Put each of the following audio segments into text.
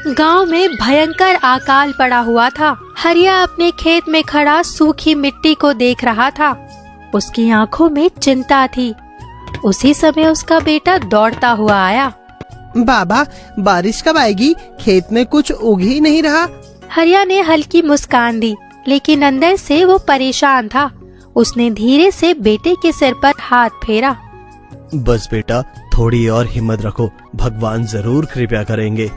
गांव में भयंकर अकाल पड़ा हुआ था। हरिया अपने खेत में खड़ा सूखी मिट्टी को देख रहा था। उसकी आंखों में चिंता थी। उसी समय उसका बेटा दौड़ता हुआ आया। बाबा, बारिश कब आएगी? खेत में कुछ उग ही नहीं रहा। हरिया ने हल्की मुस्कान दी, लेकिन अंदर से वो परेशान था। उसने धीरे से बेटे के सिर पर हाथ फेरा। बस बेटा, थोड़ी और हिम्मत रखो, भगवान जरूर कृपा करेंगे।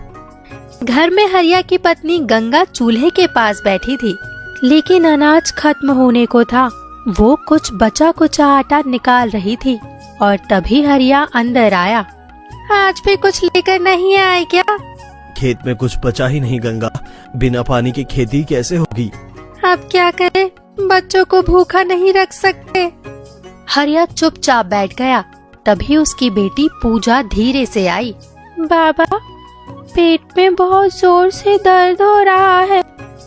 घर में हरिया की पत्नी गंगा चूल्हे के पास बैठी थी, लेकिन अनाज खत्म होने को था। वो कुछ बचा कुचा आटा निकाल रही थी और तभी हरिया अंदर आया। आज भी कुछ लेकर नहीं आए क्या? खेत में कुछ बचा ही नहीं गंगा, बिना पानी की खेती कैसे होगी? अब क्या करें, बच्चों को भूखा नहीं रख सकते। हरिया चुपचाप बैठ गया। तभी उसकी बेटी पूजा धीरे से आई। बाबा, पेट में बहुत जोर से दर्द हो रहा है,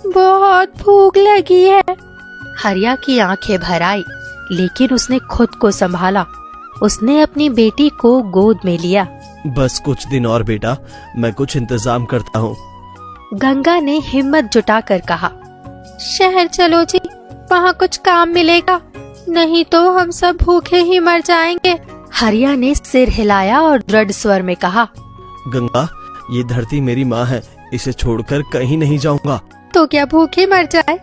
बहुत भूख लगी है। हरिया की आंखें भर आई, लेकिन उसने खुद को संभाला। उसने अपनी बेटी को गोद में लिया। बस कुछ दिन और बेटा, मैं कुछ इंतजाम करता हूँ। गंगा ने हिम्मत जुटाकर कहा। शहर चलो जी, वहाँ कुछ काम मिलेगा, नहीं तो हम सब भूखे ही मर जाएंगे। हरिया ने सिर हिलाया और दृढ़ स्वर में कहा। गंगा, ये धरती मेरी माँ है, इसे छोड़कर कहीं नहीं जाऊंगा। तो क्या भूखे मर जाए?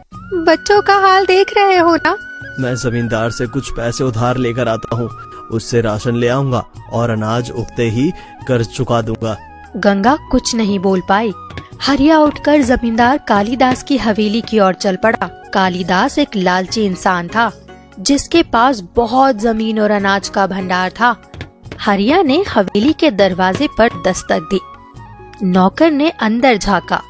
बच्चों का हाल देख रहे हो ना। मैं जमींदार से कुछ पैसे उधार लेकर आता हूँ, उससे राशन ले आऊंगा और अनाज उगते ही कर्ज चुका दूंगा। गंगा कुछ नहीं बोल पाई। हरिया उठकर जमींदार कालीदास की हवेली की ओर चल पड़ा। कालीदास एक लालची इंसान था, जिसके पास बहुत जमीन और अनाज का भंडार था। हरिया ने हवेली के दरवाजे पर दस्तक दी। नौकर ने अंदर झांका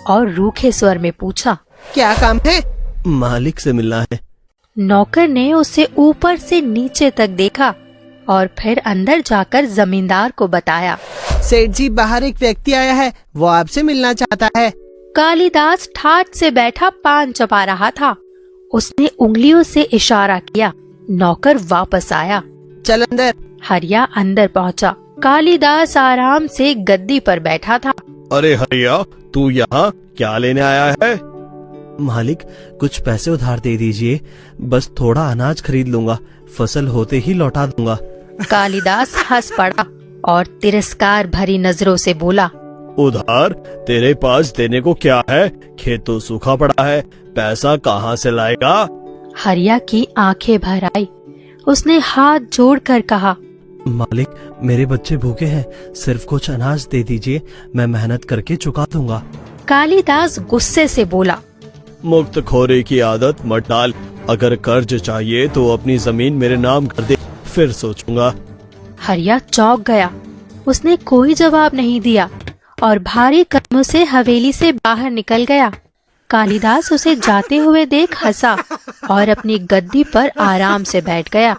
और रूखे स्वर में पूछा, क्या काम है? मालिक से मिलना है। नौकर ने उसे ऊपर से नीचे तक देखा और फिर अंदर जाकर जमींदार को बताया। सेठ जी, बाहर एक व्यक्ति आया है, वो आपसे मिलना चाहता है। कालीदास ठाठ से बैठा पान चबा रहा था। उसने उंगलियों से इशारा किया। नौकर वापस आया। चल अंदर। हरिया अंदर पहुंचा। कालीदास आराम से गद्दी पर बैठा था। अरे हरिया, तू यहाँ क्या लेने आया है? मालिक, कुछ पैसे उधार दे दीजिए, बस थोड़ा अनाज खरीद लूंगा, फसल होते ही लौटा दूंगा। कालीदास हंस पड़ा और तिरस्कार भरी नजरों से बोला, उधार? तेरे पास देने को क्या है? खेत तो सूखा पड़ा है, पैसा कहाँ से लाएगा? हरिया की आंखें भर आई। उसने हाथ जोड़कर कहा, मालिक, मेरे बच्चे भूखे हैं, सिर्फ कुछ अनाज दे दीजिए, मैं मेहनत करके चुका दूंगा। कालीदास गुस्से से बोला, मुफ्त खोरी की आदत मत डाल। अगर कर्ज चाहिए तो अपनी जमीन मेरे नाम कर दे, फिर सोचूंगा। हरिया चौंक गया। उसने कोई जवाब नहीं दिया और भारी कदमों से हवेली से बाहर निकल गया। कालीदास उसे जाते हुए देख हंसा और अपनी गद्दी पर आराम से बैठ गया।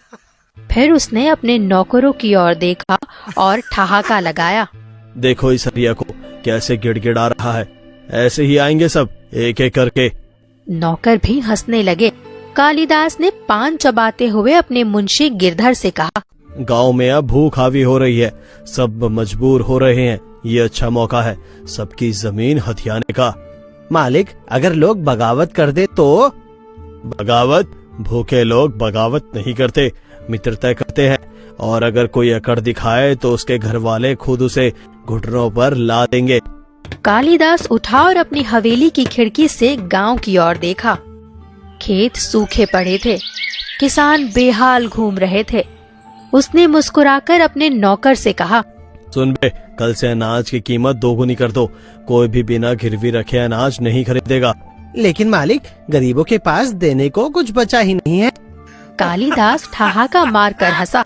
फिर उसने अपने नौकरों की ओर देखा और ठहाका लगाया। देखो इस हरिया को, कैसे गिड़गिड़ा रहा है। ऐसे ही आएंगे सब, एक एक करके। नौकर भी हंसने लगे। कालीदास ने पान चबाते हुए अपने मुंशी गिरधर से कहा, गांव में अब भूख हावी हो रही है, सब मजबूर हो रहे हैं, ये अच्छा मौका है सबकी जमीन हथियाने का। मालिक, अगर लोग बगावत कर दे तो? बगावत? भूखे लोग बगावत नहीं करते, मित्रता करते हैं, और अगर कोई अकड़ दिखाए तो उसके घर वाले खुद उसे घुटनों पर ला देंगे। कालीदास उठा और अपनी हवेली की खिड़की से गांव की ओर देखा। खेत सूखे पड़े थे, किसान बेहाल घूम रहे थे। उसने मुस्कुराकर अपने नौकर से कहा, सुन बे, कल से अनाज की कीमत दोगुनी कर दो, कोई भी बिना गिरवी रखे अनाज नहीं खरीदेगा। लेकिन मालिक, गरीबों के पास देने को कुछ बचा ही नहीं है। कालीदास ठहाका मारकर हंसा।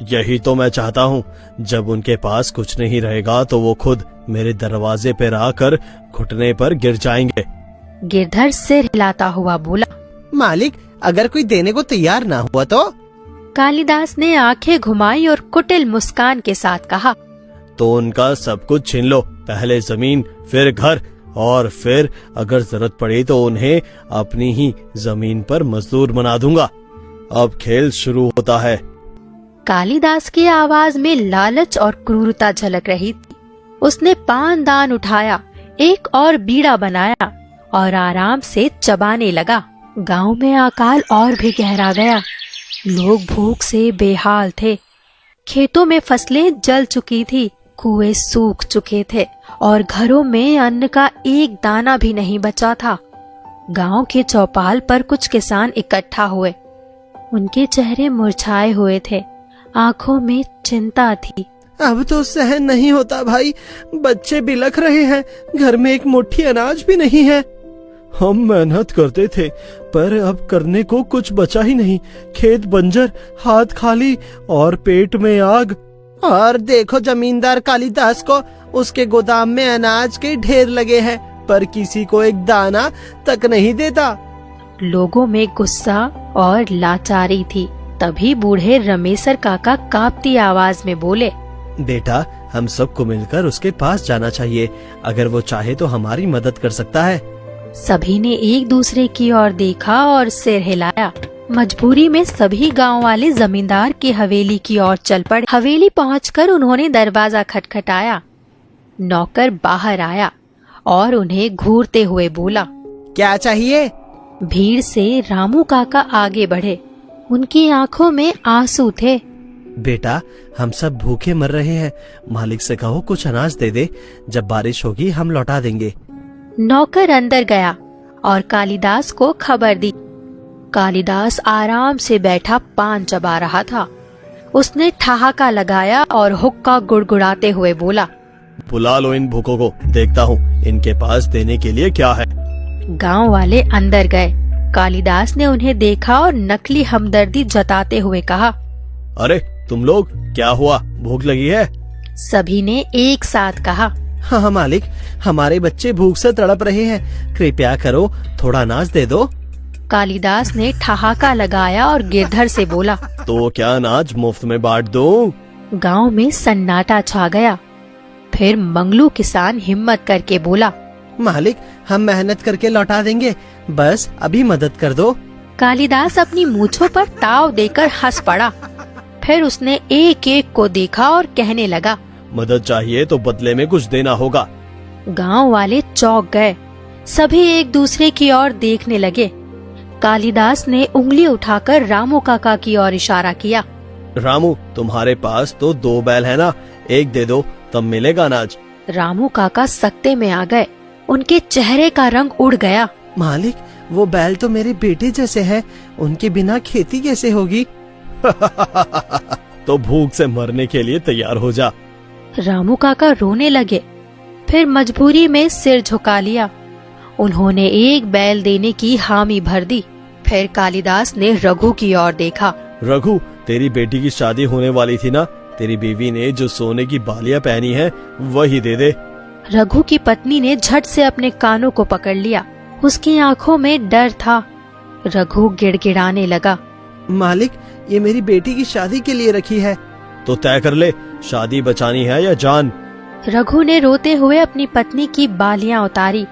यही तो मैं चाहता हूँ, जब उनके पास कुछ नहीं रहेगा तो वो खुद मेरे दरवाजे पर आकर घुटने पर गिर जाएंगे। गिरधर सिर हिलाता हुआ बोला, मालिक, अगर कोई देने को तैयार ना हुआ तो? कालीदास ने आंखें घुमाई और कुटिल मुस्कान के साथ कहा, तो उनका सब कुछ छीन लो, पहले जमीन, फिर घर, और फिर अगर जरूरत पड़ी तो उन्हें अपनी ही जमीन पर मजदूर बना दूंगा। अब खेल शुरू होता है। कालीदास की आवाज में लालच और क्रूरता झलक रही थी। उसने पान दान उठाया, एक और बीड़ा बनाया और आराम से चबाने लगा। गांव में अकाल और भी गहरा गया। लोग भूख से बेहाल थे। खेतों में फसलें जल चुकी थी, कुएं सूख चुके थे और घरों में अन्न का एक दाना भी नहीं बचा था। गांव के चौपाल पर कुछ किसान इकट्ठा हुए। उनके चेहरे मुरझाए हुए थे, आंखों में चिंता थी। अब तो सहन नहीं होता भाई, बच्चे बिलख रहे हैं, घर में एक मुट्ठी अनाज भी नहीं है। हम मेहनत करते थे पर अब करने को कुछ बचा ही नहीं। खेत बंजर, हाथ खाली और पेट में आग। और देखो जमींदार कालिदास को, उसके गोदाम में अनाज के ढेर लगे हैं पर किसी को एक दाना तक नहीं देता। लोगों में गुस्सा और लाचारी थी। तभी बूढ़े रमेसर काका कांपती आवाज में बोले, बेटा, हम सबको मिलकर उसके पास जाना चाहिए। अगर वो चाहे तो हमारी मदद कर सकता है। सभी ने एक दूसरे की ओर देखा और सिर हिलाया। मजबूरी में सभी गांव वाले जमींदार की हवेली की ओर चल पड़े। हवेली पहुंचकर उन्होंने दरवाजा खटखटाया। नौकर बाहर आया और उन्हें घूरते हुए बोला, क्या चाहिए? भीड़ से रामू काका आगे बढ़े। उनकी आंखों में आंसू थे। बेटा, हम सब भूखे मर रहे हैं। मालिक से कहो कुछ अनाज दे दे। जब बारिश होगी हम लौटा देंगे। नौकर अंदर गया और कालिदास को खबर दी। कालिदास आराम से बैठा पान चबा रहा था। उसने ठहाका लगाया और हुक्का गुड़गुड़ाते हुए बोला, बुला लो इन भूखों को, देखता हूँ इनके पास देने के लिए क्या है। गांव वाले अंदर गए। कालिदास ने उन्हें देखा और नकली हमदर्दी जताते हुए कहा, अरे तुम लोग, क्या हुआ? भूख लगी है? सभी ने एक साथ कहा, हाँ मालिक, हमारे बच्चे भूख से तड़प रहे हैं, कृपया करो थोड़ा अनाज दे दो। कालिदास ने ठहाका लगाया और गिरधर से बोला, तो क्या अनाज मुफ्त में बांट दूं? गांव में सन्नाटा छा गया। फिर मंगलू किसान हिम्मत करके बोला, मालिक, हम मेहनत करके लौटा देंगे, बस अभी मदद कर दो। कालिदास अपनी मूंछों पर ताव देकर हंस पड़ा। फिर उसने एक एक को देखा और कहने लगा, मदद चाहिए तो बदले में कुछ देना होगा। गांव वाले चौंक गए। सभी एक दूसरे की ओर देखने लगे। कालिदास ने उंगली उठाकर रामू काका की ओर इशारा किया। रामू, तुम्हारे पास तो 2 बैल है ना, एक दे दो तब मिलेगा अनाज। रामू काका सकते में आ गए। उनके चेहरे का रंग उड़ गया। मालिक, वो बैल तो मेरे बेटे जैसे हैं, उनके बिना खेती कैसे होगी? तो भूख से मरने के लिए तैयार हो जा। रामू काका रोने लगे। फिर मजबूरी में सिर झुका लिया। उन्होंने एक बैल देने की हामी भर दी। फिर कालिदास ने रघु की ओर देखा। रघु, तेरी बेटी की शादी होने वाली थी ना, तेरी बीवी ने जो सोने की बालियां पहनी है वही दे दे। रघु की पत्नी ने झट से अपने कानों को पकड़ लिया। उसकी आंखों में डर था। रघु गिड़गिड़ाने लगा, मालिक, ये मेरी बेटी की शादी के लिए रखी है। तो तय कर ले, शादी बचानी है या जान। रघु ने रोते हुए अपनी पत्नी की बालियां उतारी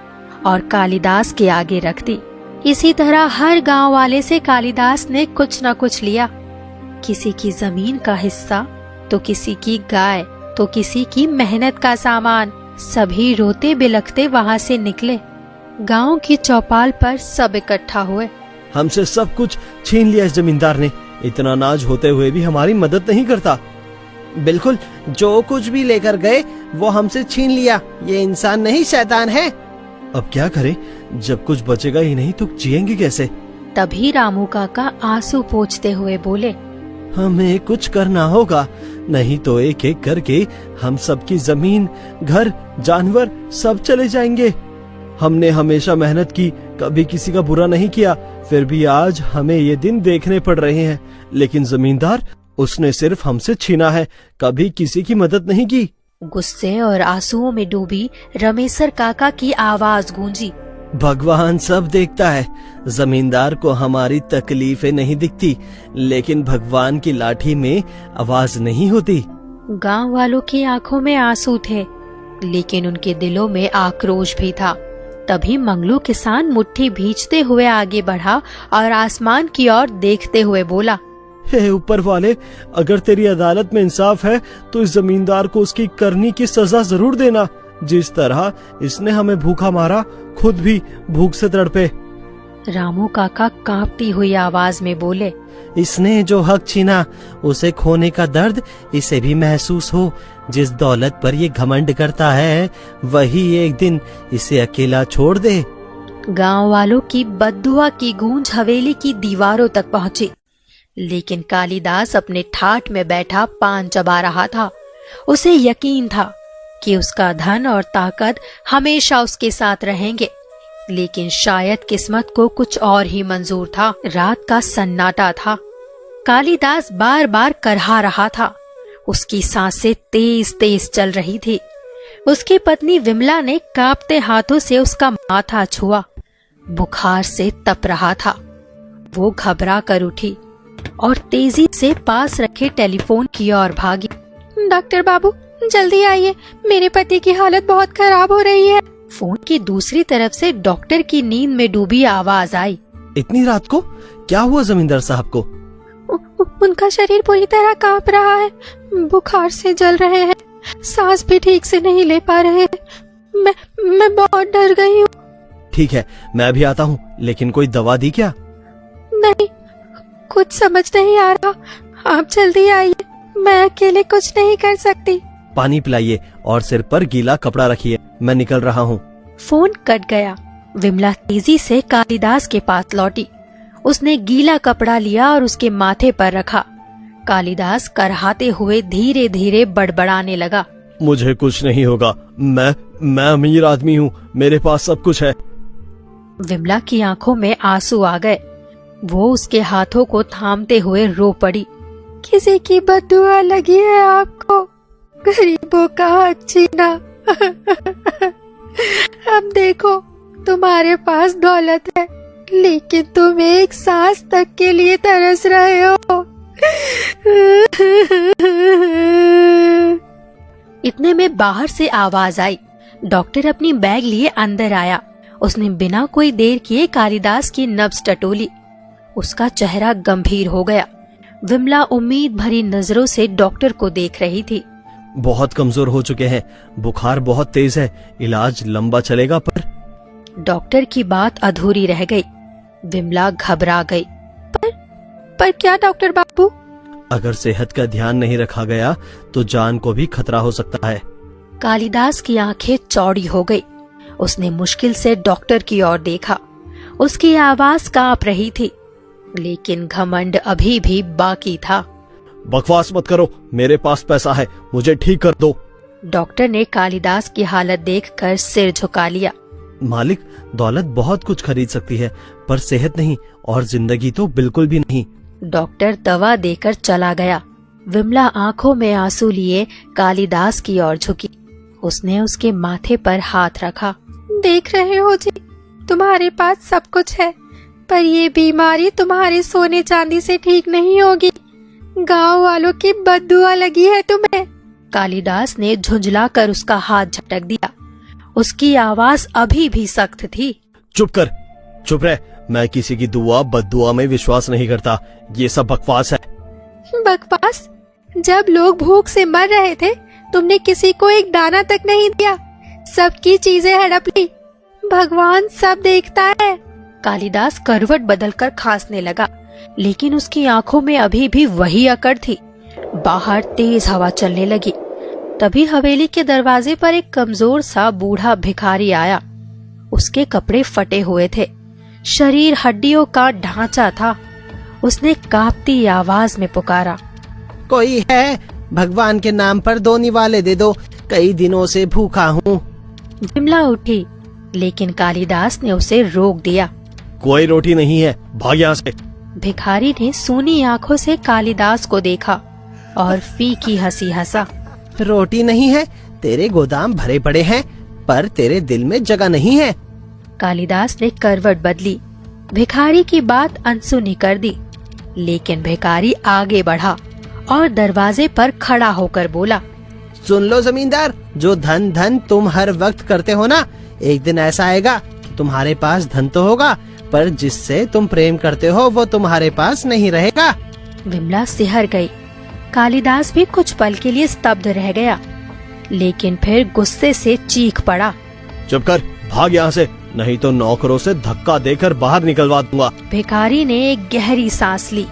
और कालिदास के आगे रख दी। इसी तरह हर गांव वाले से कालिदास ने कुछ न कुछ लिया। किसी की जमीन का हिस्सा, तो किसी की गाय, तो किसी की मेहनत का सामान। सभी रोते बिलखते वहां से निकले। गांव की चौपाल पर सब इकट्ठा हुए। हमसे सब कुछ छीन लिया इस जमींदार ने। इतना अनाज होते हुए भी हमारी मदद नहीं करता। बिल्कुल, जो कुछ भी लेकर गए वो हमसे छीन लिया। ये इंसान नहीं, शैतान है। अब क्या करें? जब कुछ बचेगा ही नहीं तो जिएंगे कैसे? तभी रामू काका आंसू पोंछते हुए बोले, हमें कुछ करना होगा, नहीं तो एक एक करके हम सबकी जमीन, घर, जानवर सब चले जाएंगे। हमने हमेशा मेहनत की, कभी किसी का बुरा नहीं किया, फिर भी आज हमें ये दिन देखने पड़ रहे हैं। लेकिन जमींदार, उसने सिर्फ हमसे छीना है, कभी किसी की मदद नहीं की। गुस्से और आंसुओं में डूबी रमेसर काका की आवाज गूंजी, भगवान सब देखता है। जमींदार को हमारी तकलीफें नहीं दिखती, लेकिन भगवान की लाठी में आवाज नहीं होती। गांव वालों की आंखों में आंसू थे, लेकिन उनके दिलों में आक्रोश भी था। तभी मंगलू किसान मुट्ठी भींचते हुए आगे बढ़ा और आसमान की ओर देखते हुए बोला, हे ऊपर वाले, अगर तेरी अदालत में इंसाफ है तो इस जमींदार को उसकी करनी की सजा जरूर देना। जिस तरह इसने हमें भूखा मारा, खुद भी भूख से तड़पे। रामू काका कांपती हुई आवाज में बोले, इसने जो हक छीना उसे खोने का दर्द इसे भी महसूस हो। जिस दौलत पर ये घमंड करता है वही एक दिन इसे अकेला छोड़ दे। गांव वालों की बद्दुआ की गूंज हवेली की दीवारों तक पहुंची, लेकिन कालिदास अपने ठाठ में बैठा पान चबा रहा था। उसे यकीन था कि उसका धन और ताकत हमेशा उसके साथ रहेंगे, लेकिन शायद किस्मत को कुछ और ही मंजूर था। रात का सन्नाटा था। कालिदास बार बार करहा रहा था। उसकी सांसें तेज तेज चल रही थी। उसकी पत्नी विमला ने कांपते हाथों से उसका माथा छुआ। बुखार से तप रहा था। वो घबरा कर उठी और तेजी से पास रखे टेलीफोन की ओर भागी। डॉक्टर बाबू, जल्दी आइए, मेरे पति की हालत बहुत खराब हो रही है। फोन की दूसरी तरफ से डॉक्टर की नींद में डूबी आवाज आई। इतनी रात को क्या हुआ जमींदार साहब को? उनका शरीर पूरी तरह कांप रहा है, बुखार से जल रहे हैं, सांस भी ठीक से नहीं ले पा रहे हैं। मैं बहुत डर गई हूँ। ठीक है, मैं भी आता हूँ, लेकिन कोई दवा दी क्या? नहीं, कुछ समझ नहीं आ रहा। आप जल्दी आइए, मैं अकेले कुछ नहीं कर सकती। पानी पिलाइए और सिर पर गीला कपड़ा रखिए, मैं निकल रहा हूँ। फोन कट गया। विमला तेजी से कालिदास के पास लौटी। उसने गीला कपड़ा लिया और उसके माथे पर रखा। कालिदास करहाते हुए धीरे धीरे बड़बड़ाने लगा। मुझे कुछ नहीं होगा, मैं अमीर आदमी हूँ, मेरे पास सब कुछ है। विमला की आंखों में आंसू आ गए। वो उसके हाथों को थामते हुए रो पड़ी। किसी की बद्दुआ लगी है आपको, गरीबों का हक छीना। अब देखो, तुम्हारे पास दौलत है, लेकिन तुम एक सांस तक के लिए तरस रहे हो। इतने में बाहर से आवाज आई। डॉक्टर अपनी बैग लिए अंदर आया। उसने बिना कोई देर किए कालिदास की नब्ज टटोली। उसका चेहरा गंभीर हो गया। विमला उम्मीद भरी नजरों से डॉक्टर को देख रही थी। बहुत कमजोर हो चुके हैं, बुखार बहुत तेज है, इलाज लंबा चलेगा। पर डॉक्टर की बात अधूरी रह गई। विमला घबरा गई। पर क्या डॉक्टर बाबू? अगर सेहत का ध्यान नहीं रखा गया तो जान को भी खतरा हो सकता है। कालिदास की आंखें चौड़ी हो गई। उसने मुश्किल से डॉक्टर की ओर देखा। उसकी आवाज कांप रही थी, लेकिन घमंड अभी भी बाकी था। बकवास मत करो, मेरे पास पैसा है, मुझे ठीक कर दो। डॉक्टर ने कालिदास की हालत देखकर सिर झुका लिया। मालिक, दौलत बहुत कुछ खरीद सकती है, पर सेहत नहीं, और जिंदगी तो बिल्कुल भी नहीं। डॉक्टर दवा देकर चला गया। विमला आंखों में आंसू लिए कालिदास की ओर झुकी। उसने उसके माथे पर हाथ रखा। देख रहे हो जी, तुम्हारे पास सब कुछ है, पर ये बीमारी तुम्हारे सोने चांदी से ठीक नहीं होगी। गांव वालों की बद्दुआ लगी है तुम्हें। कालिदास ने झुंझलाकर उसका हाथ झटक दिया। उसकी आवाज अभी भी सख्त थी। चुप रह, मैं किसी की दुआ बद्दुआ में विश्वास नहीं करता, ये सब बकवास है। बकवास? जब लोग भूख से मर रहे थे, तुमने किसी को एक दाना तक नहीं दिया, सबकी चीजें हड़प ली। भगवान सब देखता है। कालिदास करवट बदलकर खांसने लगा, लेकिन उसकी आंखों में अभी भी वही अकड़ थी। बाहर तेज हवा चलने लगी। तभी हवेली के दरवाजे पर एक कमजोर सा बूढ़ा भिखारी आया। उसके कपड़े फटे हुए थे, शरीर हड्डियों का ढांचा था। उसने कांपती आवाज में पुकारा, कोई है? भगवान के नाम पर 2 निवाले दे दो, कई दिनों से भूखा हूँ। विमला उठी, लेकिन कालिदास ने उसे रोक दिया। कोई रोटी नहीं है, भाग यहाँ से। भिखारी ने सूनी आंखों से कालिदास को देखा और फीकी हंसी हंसा। रोटी नहीं है? तेरे गोदाम भरे पड़े हैं, पर तेरे दिल में जगह नहीं है। कालिदास ने करवट बदली। भिखारी की बात अनसुनी कर दी, लेकिन भिखारी आगे बढ़ा और दरवाजे पर खड़ा होकर बोला, सुन लो जमींदार, जो धन धन तुम हर वक्त करते हो ना, एक दिन ऐसा आएगा कि तुम्हारे पास धन तो होगा, पर जिससे तुम प्रेम करते हो वो तुम्हारे पास नहीं रहेगा। विमला सिहर गई। कालिदास भी कुछ पल के लिए स्तब्ध रह गया। लेकिन फिर गुस्से से चीख पड़ा। चुप कर, भाग यहाँ से, नहीं तो नौकरों से धक्का देकर बाहर निकलवा दूंगा। भिखारी ने एक गहरी सांस ली।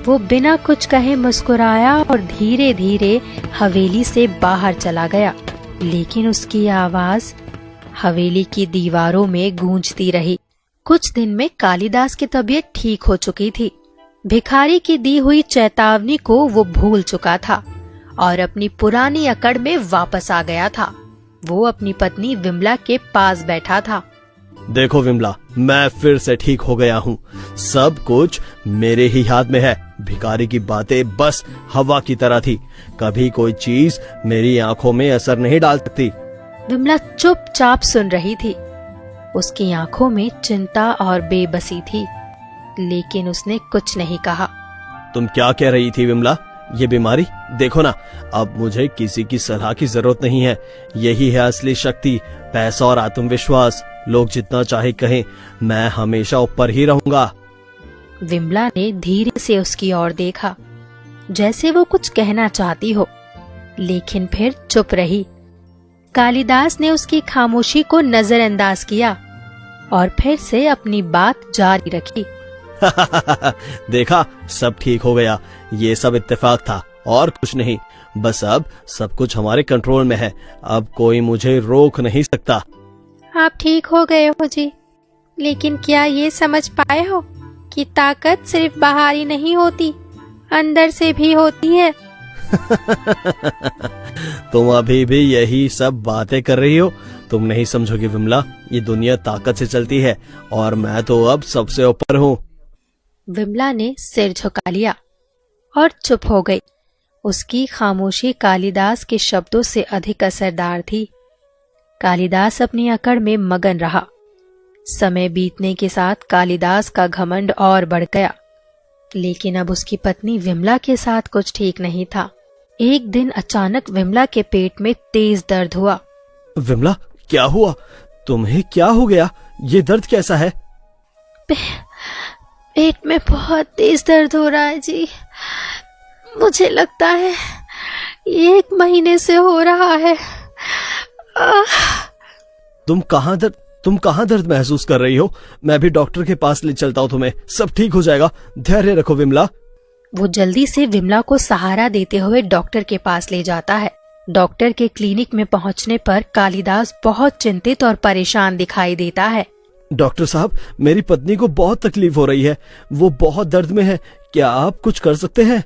वो बिना कुछ कहे मुस्कुराया और धीरे धीरे हवेली से बाहर चला गया, लेकिन उसकी आवाज हवेली की दीवारों में गूंजती रही। कुछ दिन में कालिदास की तबीयत ठीक हो चुकी थी। भिखारी की दी हुई चेतावनी को वो भूल चुका था और अपनी पुरानी अकड़ में वापस आ गया था। वो अपनी पत्नी विमला के पास बैठा था। देखो विमला, मैं फिर से ठीक हो गया हूँ। सब कुछ मेरे ही हाथ में है। भिखारी की बातें बस हवा की तरह थी। कभी कोई चीज मेरी आंखों में असर नहीं डाल सकती। विमला चुपचाप सुन रही थी। उसकी आंखों में चिंता और बेबसी थी, लेकिन उसने कुछ नहीं कहा। तुम क्या कह रही थी विमला? ये बीमारी, देखो ना, अब मुझे किसी की सलाह की जरूरत नहीं है। यही है असली शक्ति, पैसा और आत्मविश्वास। लोग जितना चाहे कहें, मैं हमेशा ऊपर ही रहूंगा। विमला ने धीरे से उसकी ओर देखा, जैसे वो कुछ कहना चाहती हो, लेकिन फिर चुप रही। कालिदास ने उसकी खामोशी को नजरअंदाज किया और फिर से अपनी बात जारी रखी। देखा, सब ठीक हो गया। ये सब इत्तेफाक था और कुछ नहीं। बस अब सब कुछ हमारे कंट्रोल में है। अब कोई मुझे रोक नहीं सकता। आप ठीक हो गए हो जी, लेकिन क्या ये समझ पाए हो कि ताकत सिर्फ बाहर ही नहीं होती, अंदर से भी होती है। तुम अभी भी यही सब बातें कर रही हो। तुम नहीं समझोगी विमला, ये दुनिया ताकत से चलती है और मैं तो अब सबसे ऊपर हूँ। विमला ने सिर झुका लिया और चुप हो गई। उसकी खामोशी कालिदास के शब्दों से अधिक असरदार थी। कालिदास अपनी अकड़ में मगन रहा। समय बीतने के साथ कालिदास का घमंड और बढ़ गया, लेकिन अब उसकी पत्नी विमला के साथ कुछ ठीक नहीं था। एक दिन अचानक विमला के पेट में तेज दर्द हुआ। विमला, क्या हुआ? तुम्हें क्या हो गया? ये दर्द कैसा है? पेट में बहुत तेज दर्द हो रहा है जी। मुझे लगता है ये 1 महीने से हो रहा है। तुम कहाँ दर्द महसूस कर रही हो? मैं भी डॉक्टर के पास ले चलता हूँ तुम्हें। सब ठीक हो जाएगा, धैर्य रखो विमला। वो जल्दी से विमला को सहारा देते हुए डॉक्टर के पास ले जाता है। डॉक्टर के क्लिनिक में पहुंचने पर कालिदास बहुत चिंतित और परेशान दिखाई देता है। डॉक्टर साहब, मेरी पत्नी को बहुत तकलीफ हो रही है। वो बहुत दर्द में है। क्या आप कुछ कर सकते हैं?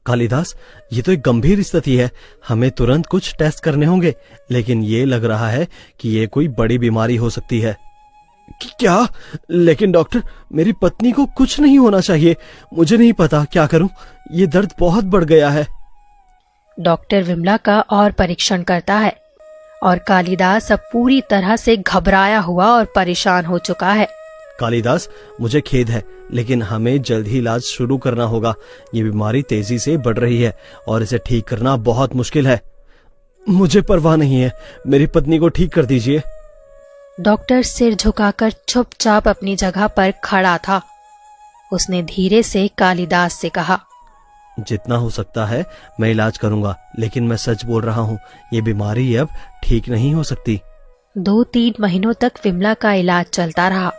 कालिदास, ये तो एक गंभीर स्थिति है। हमें तुरंत कुछ टेस्ट करने होंगे, लेकिन ये लग रहा है कि ये कोई बड़ी बीमारी हो सकती है। क्या? लेकिन डॉक्टर, मेरी पत्नी को कुछ नहीं होना चाहिए। मुझे नहीं पता क्या करूं। ये दर्द बहुत बढ़ गया है। डॉक्टर विमला का और परीक्षण करता है और कालिदास अब पूरी तरह से घबराया हुआ और परेशान हो चुका है। कालिदास, मुझे खेद है, लेकिन हमें जल्द ही इलाज शुरू करना होगा। ये बीमारी तेजी से बढ़ रही है और इसे ठीक करना बहुत मुश्किल है। मुझे परवाह नहीं है, मेरी पत्नी को ठीक कर दीजिए। डॉक्टर सिर झुकाकर चुपचाप अपनी जगह पर खड़ा था। उसने धीरे से कालिदास से कहा, जितना हो सकता है मैं इलाज करूंगा, लेकिन मैं सच बोल रहा हूँ, ये बीमारी अब ठीक नहीं हो सकती। 2-3 महीनों तक विमला का इलाज चलता रहा,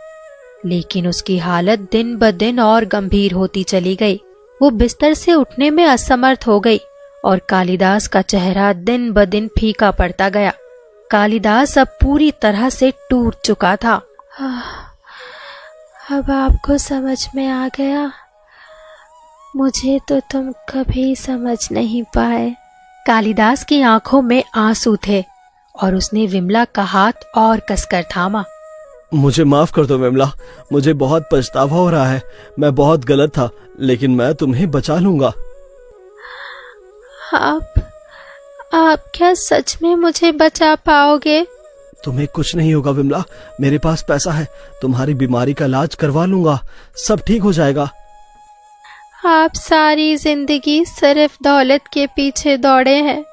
लेकिन उसकी हालत दिन ब दिन और गंभीर होती चली गई। वो बिस्तर से उठने में असमर्थ हो गई और कालिदास का चेहरा दिन ब दिन फीका पड़ता गया। कालिदास अब पूरी तरह से टूट चुका था। अब आपको समझ में आ गया, मुझे तो तुम कभी समझ नहीं पाए। कालिदास की आंखों में आंसू थे और उसने विमला का हाथ और कसकर थामा। मुझे माफ कर दो विमला, मुझे बहुत पछतावा हो रहा है। मैं बहुत गलत था, लेकिन मैं तुम्हें बचा लूंगा। आप क्या सच में मुझे बचा पाओगे? तुम्हें कुछ नहीं होगा विमला, मेरे पास पैसा है। तुम्हारी बीमारी का इलाज करवा लूंगा, सब ठीक हो जाएगा। आप सारी जिंदगी सिर्फ दौलत के पीछे दौड़े हैं,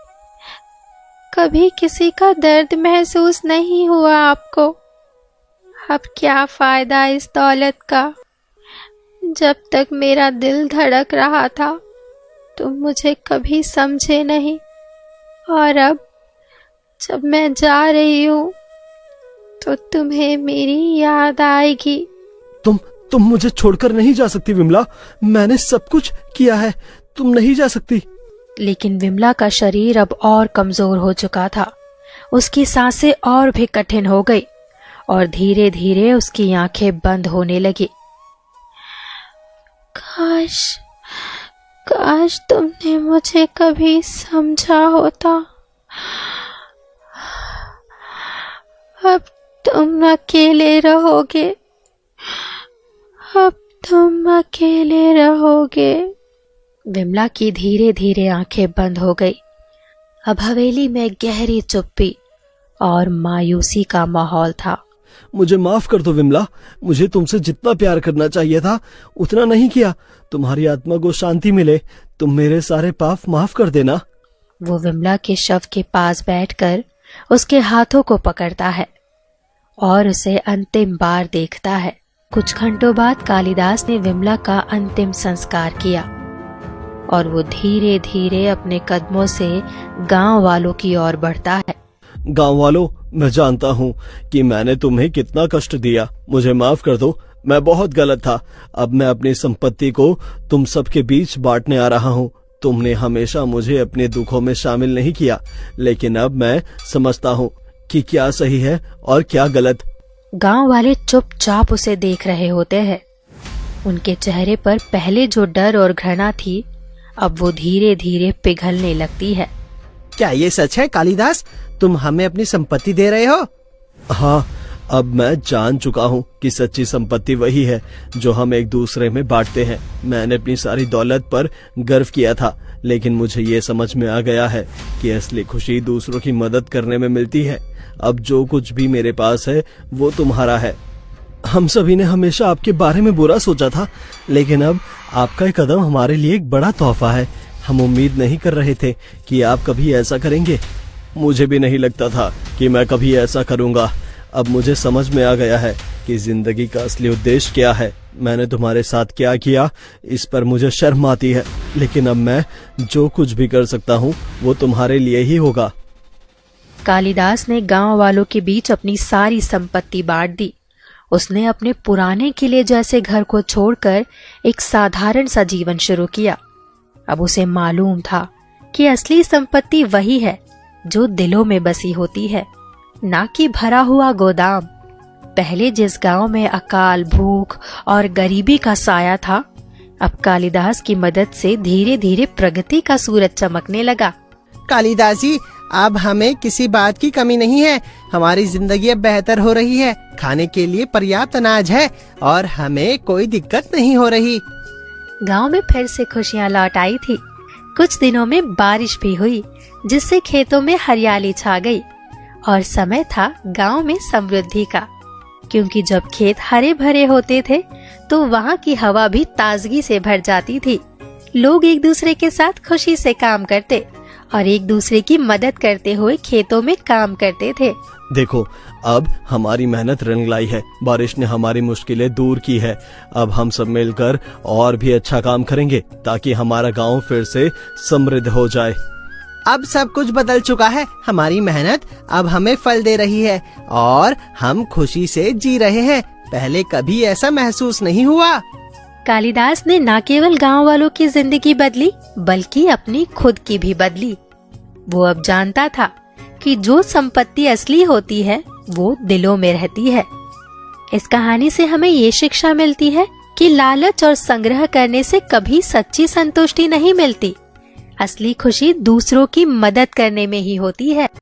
कभी किसी का दर्द महसूस नहीं हुआ आपको। अब क्या फायदा इस दौलत का? जब तक मेरा दिल धड़क रहा था तुम मुझे कभी समझे नहीं, और अब जब मैं जा रही हूँ तो तुम्हें मेरी याद आएगी। तुम मुझे छोड़कर नहीं जा सकती विमला। मैंने सब कुछ किया है, तुम नहीं जा सकती। लेकिन विमला का शरीर अब और कमजोर हो चुका था। उसकी सांसें और भी कठिन हो गई और धीरे धीरे उसकी आंखें बंद होने लगी। काश तुमने मुझे कभी समझा होता। अब तुम अकेले रहोगे। विमला की धीरे धीरे आंखें बंद हो गई। अब हवेली में गहरी चुप्पी और मायूसी का माहौल था। मुझे माफ कर दो विमला। मुझे तुमसे जितना प्यार करना चाहिए था उतना नहीं किया। तुम्हारी आत्मा को शांति मिले। तुम मेरे सारे पाप माफ कर देना। वो विमला के शव के पास बैठकर उसके हाथों को पकड़ता है और उसे अंतिम बार देखता है। कुछ घंटों बाद कालिदास ने विमला का अंतिम संस्कार किया और वो धीरे धीरे अपने कदमों से गांव वालों की ओर बढ़ता है। गांव वालों, मैं जानता हूँ कि मैंने तुम्हें कितना कष्ट दिया। मुझे माफ कर दो, मैं बहुत गलत था। अब मैं अपनी संपत्ति को तुम सबके बीच बांटने आ रहा हूँ। तुमने हमेशा मुझे अपने दुखों में शामिल नहीं किया, लेकिन अब मैं समझता हूँ कि क्या सही है और क्या गलत। गांव वाले चुपचाप उसे देख रहे होते हैं। उनके चेहरे पर पहले जो डर और घृणा थी, अब वो धीरे धीरे पिघलने लगती है। क्या ये सच है कालिदास? तुम हमें अपनी संपत्ति दे रहे हो? हाँ, अब मैं जान चुका हूँ कि सच्ची संपत्ति वही है जो हम एक दूसरे में बांटते हैं। मैंने अपनी सारी दौलत पर गर्व किया था, लेकिन मुझे ये समझ में आ गया है कि असली खुशी दूसरों की मदद करने में मिलती है। अब जो कुछ भी मेरे पास है वो तुम्हारा है। हम सभी ने हमेशा आपके बारे में बुरा सोचा था, लेकिन अब आपका एक कदम हमारे लिए एक बड़ा तोहफा है। हम उम्मीद नहीं कर रहे थे कि आप कभी ऐसा करेंगे। मुझे भी नहीं लगता था कि मैं कभी ऐसा करूंगा। अब मुझे समझ में आ गया है कि जिंदगी का असली उद्देश्य क्या है। मैंने तुम्हारे साथ क्या किया इस पर मुझे शर्म आती है, लेकिन अब मैं जो कुछ भी कर सकता हूँ वो तुम्हारे लिए ही होगा। कालिदास ने गांव वालों के बीच अपनी सारी संपत्ति बांट दी। उसने अपने पुराने किले जैसे घर को छोड़कर एक साधारण सा जीवन शुरू किया। अब उसे मालूम था कि असली संपत्ति वही है जो दिलों में बसी होती है, ना कि भरा हुआ गोदाम। पहले जिस गांव में अकाल, भूख और गरीबी का साया था, अब कालिदास की मदद से धीरे धीरे प्रगति का सूरज चमकने लगा। कालिदास जी, अब हमें किसी बात की कमी नहीं है। हमारी जिंदगी अब बेहतर हो रही है। खाने के लिए पर्याप्त अनाज है और हमें कोई दिक्कत नहीं हो रही। गांव में फिर से खुशियां लौट आई थी। कुछ दिनों में बारिश भी हुई, जिससे खेतों में हरियाली छा गई और समय था गांव में समृद्धि का। क्योंकि जब खेत हरे भरे होते थे तो वहाँ की हवा भी ताजगी से भर जाती थी। लोग एक दूसरे के साथ खुशी से काम करते और एक दूसरे की मदद करते हुए खेतों में काम करते थे। देखो, अब हमारी मेहनत रंग लाई है। बारिश ने हमारी मुश्किलें दूर की है। अब हम सब मिलकर और भी अच्छा काम करेंगे ताकि हमारा गांव फिर से समृद्ध हो जाए। अब सब कुछ बदल चुका है। हमारी मेहनत अब हमें फल दे रही है और हम खुशी से जी रहे हैं। पहले कभी ऐसा महसूस नहीं हुआ। कालिदास ने न केवल गांव वालों की जिंदगी बदली, बल्कि अपनी खुद की भी बदली। वो अब जानता था कि जो संपत्ति असली होती है वो दिलों में रहती है। इस कहानी से हमें ये शिक्षा मिलती है कि लालच और संग्रह करने से कभी सच्ची संतुष्टि नहीं मिलती। असली खुशी दूसरों की मदद करने में ही होती है।